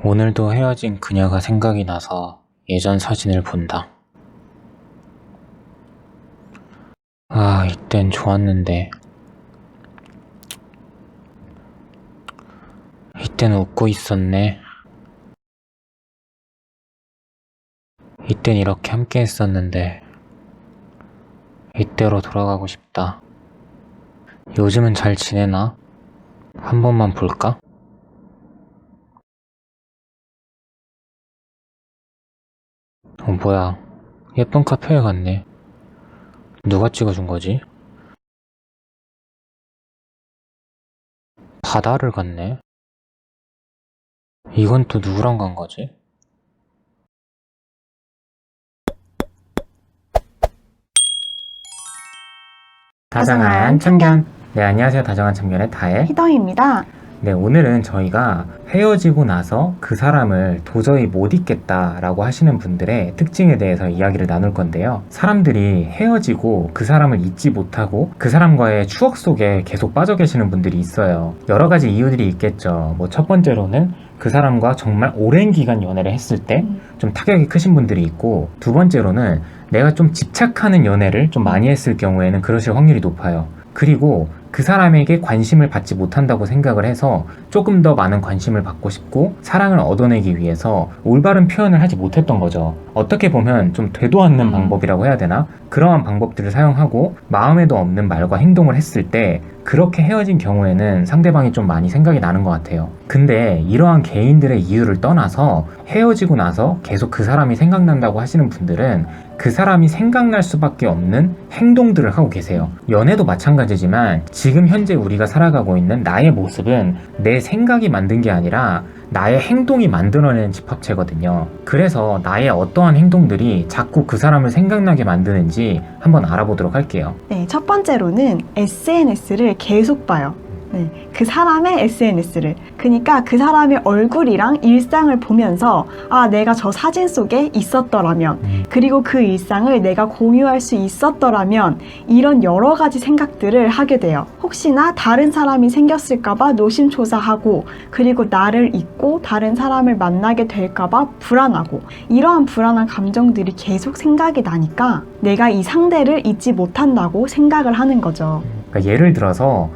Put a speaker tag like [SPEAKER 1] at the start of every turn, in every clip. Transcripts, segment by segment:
[SPEAKER 1] 오늘도 헤어진 그녀가 생각이 나서 예전 사진을 본다. 아, 이땐 좋았는데. 이땐 웃고 있었네. 이땐 이렇게 함께 했었는데. 이때로 돌아가고 싶다. 요즘은 잘 지내나? 한 번만 볼까? 뭐야. 예쁜 카페에 갔네. 누가 찍어준 거지? 바다를 갔네. 이건 또 누구랑 간 거지? 다정한 참견. 네, 안녕하세요. 다정한 참견의 다혜.
[SPEAKER 2] 희덩입니다.
[SPEAKER 1] 네, 오늘은 저희가 헤어지고 나서 그 사람을 도저히 못 잊겠다라고 하시는 분들의 특징에 대해서 이야기를 나눌 건데요. 사람들이 헤어지고 그 사람을 잊지 못하고 그 사람과의 추억 속에 계속 빠져 계시는 분들이 있어요. 여러 가지 이유들이 있겠죠. 첫 번째로는 그 사람과 정말 오랜 기간 연애를 했을 때 좀 타격이 크신 분들이 있고, 두 번째로는 내가 좀 집착하는 연애를 좀 많이 했을 경우에는 그러실 확률이 높아요. 그리고 그 사람에게 관심을 받지 못한다고 생각을 해서 조금 더 많은 관심을 받고 싶고 사랑을 얻어내기 위해서 올바른 표현을 하지 못했던 거죠. 어떻게 보면 좀 되도 않는 방법이라고 해야 되나? 그러한 방법들을 사용하고 마음에도 없는 말과 행동을 했을 때 그렇게 헤어진 경우에는 상대방이 좀 많이 생각이 나는 것 같아요. 근데 이러한 개인들의 이유를 떠나서 헤어지고 나서 계속 그 사람이 생각난다고 하시는 분들은 그 사람이 생각날 수밖에 없는 행동들을 하고 계세요. 연애도 마찬가지지만 지금 현재 우리가 살아가고 있는 나의 모습은 내 생각이 만든 게 아니라 나의 행동이 만들어내는 집합체거든요. 그래서 나의 어떠한 행동들이 자꾸 그 사람을 생각나게 만드는지 한번 알아보도록 할게요.
[SPEAKER 2] 네, 첫 번째로는 SNS를 계속 봐요. 네, 그 사람의 SNS를. 그러니까 그 사람의 얼굴이랑 일상을 보면서 내가 저 사진 속에 있었더라면, 그리고 그 일상을 내가 공유할 수 있었더라면, 이런 여러 가지 생각들을 하게 돼요. 혹시나 다른 사람이 생겼을까봐 노심초사하고, 그리고 나를 잊고 다른 사람을 만나게 될까봐 불안하고, 이러한 불안한 감정들이 계속 생각이 나니까 내가 이 상대를 잊지 못한다고 생각을 하는 거죠.
[SPEAKER 1] 그러니까 예를 들어서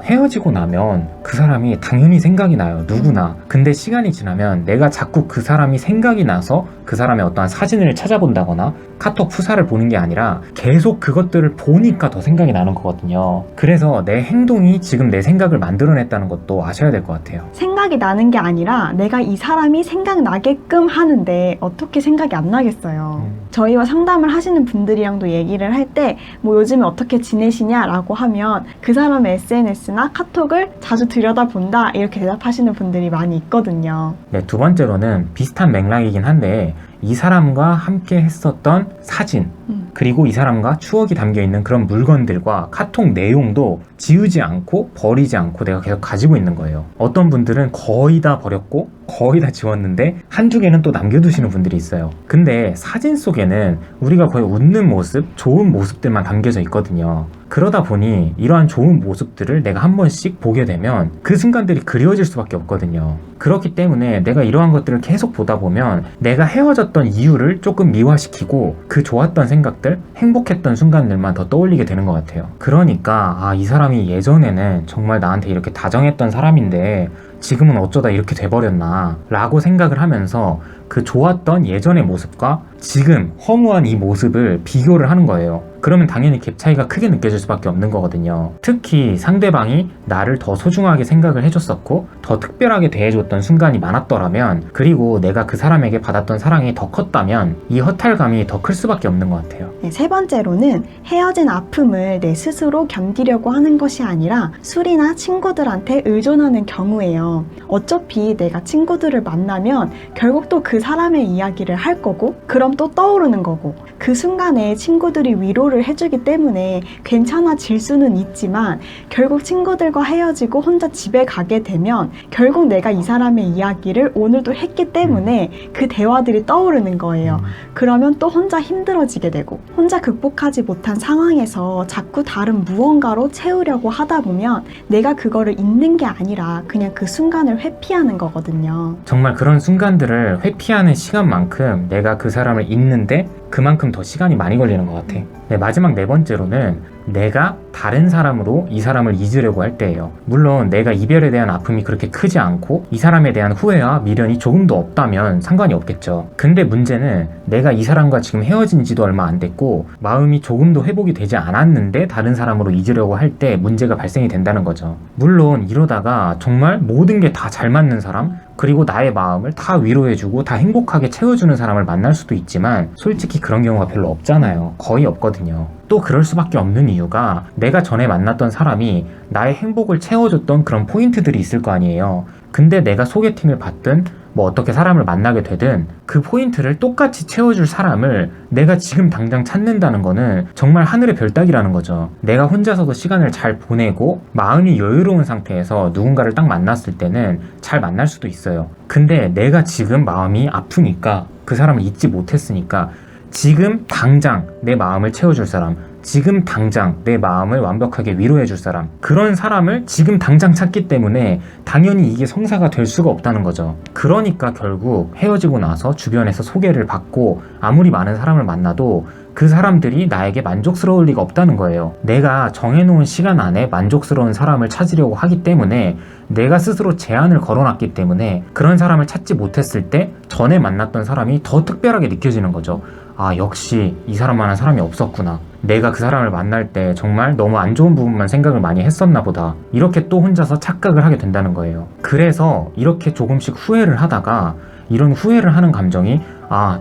[SPEAKER 1] 헤어지고 나면 그 사람이 당연히 생각이 나요. 누구나. 근데 시간이 지나면 내가 자꾸 그 사람이 생각이 나서 그 사람의 어떠한 사진을 찾아본다거나 카톡 푸사를 보는 게 아니라 계속 그것들을 보니까 더 생각이 나는 거거든요. 그래서 내 행동이 지금 내 생각을 만들어냈다는 것도 아셔야 될 것 같아요.
[SPEAKER 2] 생각이 나는 게 아니라 내가 이 사람이 생각나게끔 하는데 어떻게 생각이 안 나겠어요. 저희와 상담을 하시는 분들이랑도 얘기를 할 때 요즘에 어떻게 지내시냐라고 하면 그 사람의 SNS나 카톡을 자주 들여다본다 이렇게 대답하시는 분들이 많이 있거든요.
[SPEAKER 1] 네, 두 번째로는 비슷한 맥락이긴 한데 이 사람과 함께 했었던 사진, 그리고 이 사람과 추억이 담겨있는 그런 물건들과 카톡 내용도 지우지 않고 버리지 않고 내가 계속 가지고 있는 거예요. 어떤 분들은 거의 다 버렸고 거의 다 지웠는데 한두 개는 또 남겨두시는 분들이 있어요. 근데 사진 속에는 우리가 거의 웃는 모습, 좋은 모습들만 담겨져 있거든요. 그러다 보니 이러한 좋은 모습들을 내가 한 번씩 보게 되면 그 순간들이 그리워질 수밖에 없거든요. 그렇기 때문에 내가 이러한 것들을 계속 보다 보면 내가 헤어졌던 이유를 조금 미화시키고 그 좋았던 생각들, 행복했던 순간들만 더 떠올리게 되는 것 같아요. 그러니까 이 사람이 예전에는 정말 나한테 이렇게 다정했던 사람인데 지금은 어쩌다 이렇게 돼버렸나 라고 생각을 하면서 그 좋았던 예전의 모습과 지금 허무한 이 모습을 비교를 하는 거예요. 그러면 당연히 갭 차이가 크게 느껴질 수밖에 없는 거거든요. 특히 상대방이 나를 더 소중하게 생각을 해줬었고 더 특별하게 대해줬던 순간이 많았더라면, 그리고 내가 그 사람에게 받았던 사랑이 더 컸다면 이 허탈감이 더 클 수밖에 없는 것 같아요.
[SPEAKER 2] 네, 세 번째로는 헤어진 아픔을 내 스스로 견디려고 하는 것이 아니라 술이나 친구들한테 의존하는 경우예요. 어차피 내가 친구들을 만나면 결국 또 그 사람의 이야기를 할 거고, 그럼 또 떠오르는 거고, 그 순간에 친구들이 위로를 위로를 해주기 때문에 괜찮아질 수는 있지만 결국 친구들과 헤어지고 혼자 집에 가게 되면 결국 내가 이 사람의 이야기를 오늘도 했기 때문에 그 대화들이 떠오르는 거예요. 그러면 또 혼자 힘들어지게 되고 혼자 극복하지 못한 상황에서 자꾸 다른 무언가로 채우려고 하다 보면 내가 그거를 잊는 게 아니라 그냥 그 순간을 회피하는 거거든요.
[SPEAKER 1] 정말 그런 순간들을 회피하는 시간만큼 내가 그 사람을 잊는데 그만큼 더 시간이 많이 걸리는 것 같아. 네, 마지막 네 번째로는 내가 다른 사람으로 이 사람을 잊으려고 할 때예요. 물론 내가 이별에 대한 아픔이 그렇게 크지 않고 이 사람에 대한 후회와 미련이 조금도 없다면 상관이 없겠죠. 근데 문제는 내가 이 사람과 지금 헤어진 지도 얼마 안 됐고 마음이 조금도 회복이 되지 않았는데 다른 사람으로 잊으려고 할 때 문제가 발생이 된다는 거죠. 물론 이러다가 정말 모든 게 다 잘 맞는 사람, 그리고 나의 마음을 다 위로해주고 다 행복하게 채워주는 사람을 만날 수도 있지만 솔직히 그런 경우가 별로 없잖아요. 거의 없거든요. 또 그럴 수밖에 없는 이유가 내가 전에 만났던 사람이 나의 행복을 채워줬던 그런 포인트들이 있을 거 아니에요. 근데 내가 소개팅을 받든 뭐 어떻게 사람을 만나게 되든 그 포인트를 똑같이 채워줄 사람을 내가 지금 당장 찾는다는 거는 정말 하늘의 별 따기라는 거죠. 내가 혼자서도 시간을 잘 보내고 마음이 여유로운 상태에서 누군가를 딱 만났을 때는 잘 만날 수도 있어요. 근데 내가 지금 마음이 아프니까 그 사람을 잊지 못했으니까 지금 당장 내 마음을 채워줄 사람, 지금 당장 내 마음을 완벽하게 위로해줄 사람, 그런 사람을 지금 당장 찾기 때문에 당연히 이게 성사가 될 수가 없다는 거죠. 그러니까 결국 헤어지고 나서 주변에서 소개를 받고 아무리 많은 사람을 만나도 그 사람들이 나에게 만족스러울 리가 없다는 거예요. 내가 정해놓은 시간 안에 만족스러운 사람을 찾으려고 하기 때문에 내가 스스로 제한을 걸어놨기 때문에 그런 사람을 찾지 못했을 때 전에 만났던 사람이 더 특별하게 느껴지는 거죠. 아, 역시 이 사람만한 사람이 없었구나. 내가 그 사람을 만날 때 정말 너무 안 좋은 부분만 생각을 많이 했었나 보다. 이렇게 또 혼자서 착각을 하게 된다는 거예요. 그래서 이렇게 조금씩 후회를 하다가 이런 후회를 하는 감정이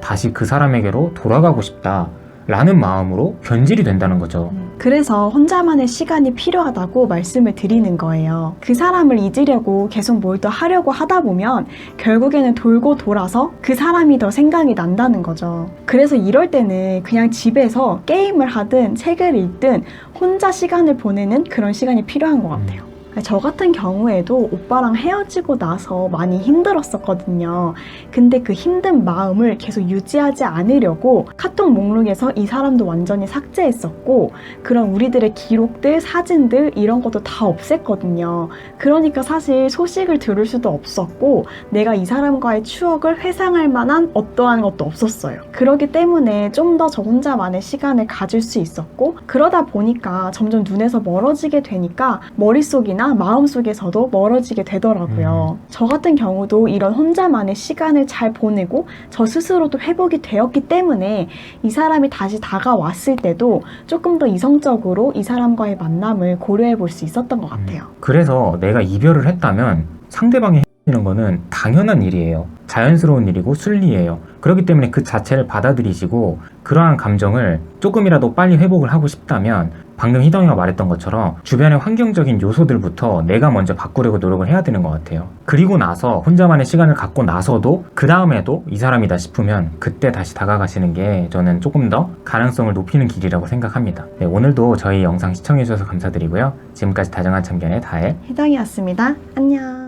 [SPEAKER 1] 다시 그 사람에게로 돌아가고 싶다 라는 마음으로 변질이 된다는 거죠.
[SPEAKER 2] 그래서 혼자만의 시간이 필요하다고 말씀을 드리는 거예요. 그 사람을 잊으려고 계속 뭘 더 하려고 하다 보면 결국에는 돌고 돌아서 그 사람이 더 생각이 난다는 거죠. 그래서 이럴 때는 그냥 집에서 게임을 하든 책을 읽든 혼자 시간을 보내는 그런 시간이 필요한 것 같아요. 저 같은 경우에도 오빠랑 헤어지고 나서 많이 힘들었었거든요. 근데 그 힘든 마음을 계속 유지하지 않으려고 카톡 목록에서 이 사람도 완전히 삭제했었고 그런 우리들의 기록들, 사진들 이런 것도 다 없앴거든요. 그러니까 사실 소식을 들을 수도 없었고 내가 이 사람과의 추억을 회상할 만한 어떠한 것도 없었어요. 그렇기 때문에 좀 더 저 혼자만의 시간을 가질 수 있었고 그러다 보니까 점점 눈에서 멀어지게 되니까 머릿속이나 마음속에서도 멀어지게 되더라고요. 저 같은 경우도 이런 혼자만의 시간을 잘 보내고 저 스스로도 회복이 되었기 때문에 이 사람이 다시 다가왔을 때도 조금 더 이성적으로 이 사람과의 만남을 고려해 볼 수 있었던 것 같아요.
[SPEAKER 1] 그래서 내가 이별을 했다면 상대방이 헤어지는 거는 당연한 일이에요. 자연스러운 일이고 순리예요. 그렇기 때문에 그 자체를 받아들이시고 그러한 감정을 조금이라도 빨리 회복을 하고 싶다면 방금 희덩이가 말했던 것처럼 주변의 환경적인 요소들부터 내가 먼저 바꾸려고 노력을 해야 되는 것 같아요. 그리고 나서 혼자만의 시간을 갖고 나서도 그 다음에도 이 사람이다 싶으면 그때 다시 다가가시는 게 저는 조금 더 가능성을 높이는 길이라고 생각합니다. 네, 오늘도 저희 영상 시청해주셔서 감사드리고요. 지금까지 다정한 참견의 다혜
[SPEAKER 2] 희덩이었습니다. 안녕.